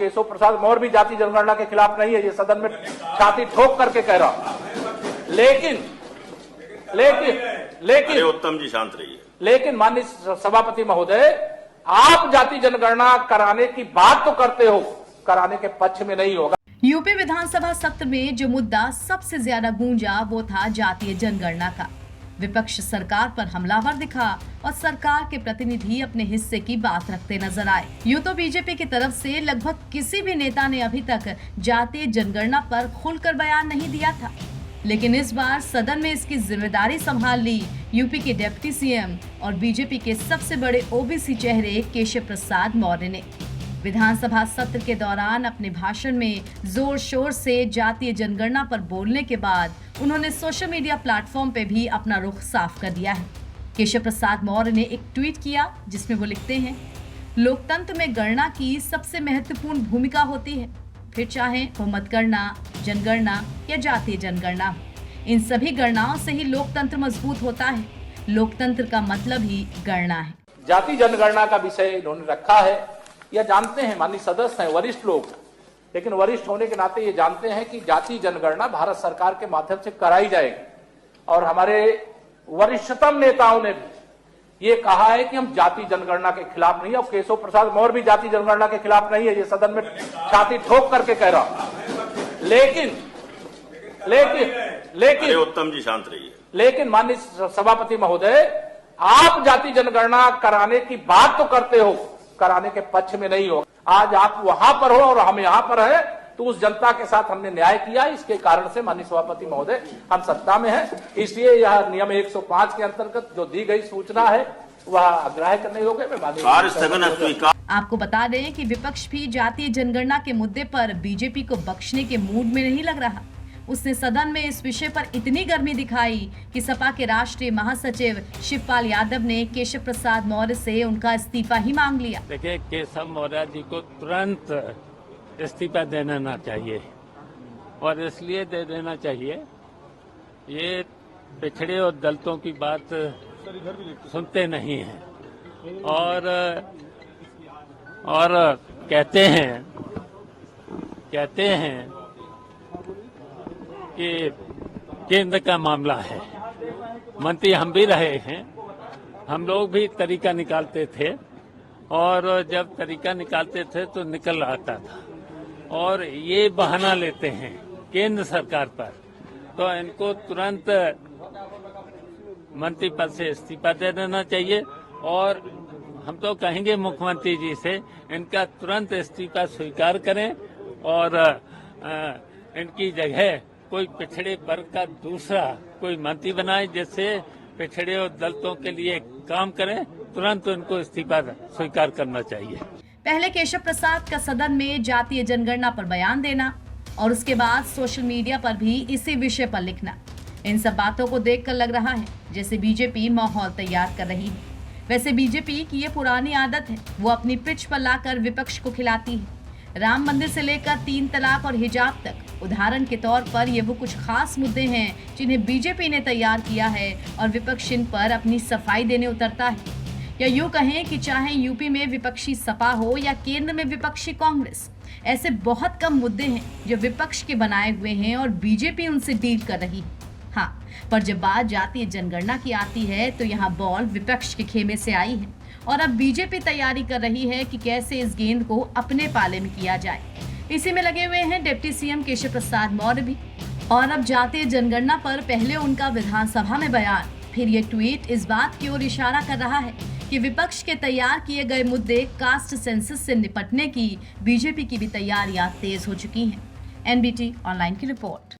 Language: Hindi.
केशव प्रसाद मौर्य भी जाति जनगणना के खिलाफ नहीं है, ये सदन में छाती ठोक करके कह रहा। लेकिन उत्तम जी शांत रहिए। लेकिन माननीय सभापति महोदय, आप जाति जनगणना कराने की बात तो करते हो, कराने के पक्ष में नहीं होगा। यूपी विधानसभा सत्र में जो मुद्दा सबसे ज्यादा गूंजा वो था जातीय जनगणना का। विपक्ष सरकार पर हमलावर दिखा और सरकार के प्रतिनिधि अपने हिस्से की बात रखते नजर आए। यूं तो बीजेपी की तरफ से लगभग किसी भी नेता ने अभी तक जातीय जनगणना पर खुलकर बयान नहीं दिया था, लेकिन इस बार सदन में इसकी जिम्मेदारी संभाल ली यूपी के डिप्टी सीएम और बीजेपी के सबसे बड़े ओबीसी चेहरे केशव प्रसाद मौर्य ने। विधानसभा सत्र के दौरान अपने भाषण में जोर शोर से जातीय जनगणना पर बोलने के बाद उन्होंने सोशल मीडिया प्लेटफॉर्म पे भी अपना रुख साफ कर दिया है। केशव प्रसाद मौर्य ने एक ट्वीट किया जिसमें वो लिखते हैं, लोकतंत्र में गणना की सबसे महत्वपूर्ण भूमिका होती है, फिर चाहे वो मतगणना, जनगणना या जातीय जनगणना, इन सभी गणनाओं से ही लोकतंत्र मजबूत होता है। लोकतंत्र का मतलब ही गणना है। जाति जनगणना का विषय इन्होंने रखा है, यह जानते हैं माननीय सदस्य हैं, वरिष्ठ लोग, लेकिन वरिष्ठ होने के नाते ये जानते हैं कि जाति जनगणना भारत सरकार के माध्यम से कराई जाएगी। और हमारे वरिष्ठतम नेताओं ने भी ये कहा है कि हम जाति जनगणना के खिलाफ नहीं है, और केशव प्रसाद मौर्य भी जाति जनगणना के खिलाफ नहीं है, ये सदन में छाती ठोक करके कह रहा। लेकिन उत्तम जी शांत रहिए। लेकिन माननीय सभापति महोदय, आप जाति जनगणना कराने की बात तो करते हो, कराने के पक्ष में नहीं हो। आज आप वहां पर हो और हम यहां पर हैं, तो उस जनता के साथ हमने न्याय किया। इसके कारण से माननीय सभापति महोदय हम सत्ता में हैं, इसलिए यह नियम 105 के अंतर्गत जो दी गई सूचना है वह अग्राह्य करने योग्य है। आपको बता दें कि विपक्ष भी जातीय जनगणना के मुद्दे पर बीजेपी को बख्शने के मूड में नहीं लग रहा। उसने सदन में इस विषय पर इतनी गर्मी दिखाई कि सपा के राष्ट्रीय महासचिव शिवपाल यादव ने केशव प्रसाद मौर्य से उनका इस्तीफा ही मांग लिया। देखिए, केशव मौर्य जी को तुरंत इस्तीफा देना चाहिए, और इसलिए दे देना चाहिए, ये पिछड़े और दलितों की बात सुनते नहीं हैं और कहते हैं कि केंद्र का मामला है। मंत्री हम भी रहे हैं, हम लोग भी तरीका निकालते थे, और जब तरीका निकालते थे तो निकल आता था, और ये बहाना लेते हैं केंद्र सरकार पर, तो इनको तुरंत मंत्री पद से इस्तीफा दे देना चाहिए। और हम तो कहेंगे मुख्यमंत्री जी से इनका तुरंत इस्तीफा स्वीकार करें और इनकी जगह कोई पिछड़े वर्ग का दूसरा कोई मंत्री बनाए, जिससे पिछड़े और दलितों के लिए काम करें। तुरंत उनको इस्तीफा स्वीकार करना चाहिए। पहले केशव प्रसाद का सदन में जातीय जनगणना पर बयान देना और उसके बाद सोशल मीडिया पर भी इसी विषय पर लिखना, इन सब बातों को देखकर लग रहा है जैसे बीजेपी माहौल तैयार कर रही है। वैसे बीजेपी की ये पुरानी आदत है, वो अपनी पिच पर लाकर विपक्ष को खिलाती है। राम मंदिर से लेकर 3 तलाक और हिजाब तक उदाहरण के तौर पर ये वो कुछ खास मुद्दे हैं जिन्हें बीजेपी ने तैयार किया है और विपक्ष इन पर अपनी सफाई देने उतरता है। या यूं कहें कि चाहे यूपी में विपक्षी सपा हो या केंद्र में विपक्षी कांग्रेस, ऐसे बहुत कम मुद्दे हैं जो विपक्ष के बनाए हुए हैं और बीजेपी उनसे डील कर रही है। हाँ, पर जब बात जातीय जनगणना की आती है तो यहाँ बॉल विपक्ष के खेमे से आई है और अब बीजेपी तैयारी कर रही है कि कैसे इस गेंद को अपने पाले में किया जाए। इसी में लगे हुए हैं डिप्टी सीएम केशव प्रसाद मौर्य भी। और अब जातीय जनगणना पर पहले उनका विधानसभा में बयान, फिर ये ट्वीट इस बात की ओर इशारा कर रहा है कि विपक्ष के तैयार किए गए मुद्दे कास्ट सेंसस से निपटने की बीजेपी की भी तैयारियां तेज हो चुकी हैं। एनबीटी ऑनलाइन की रिपोर्ट।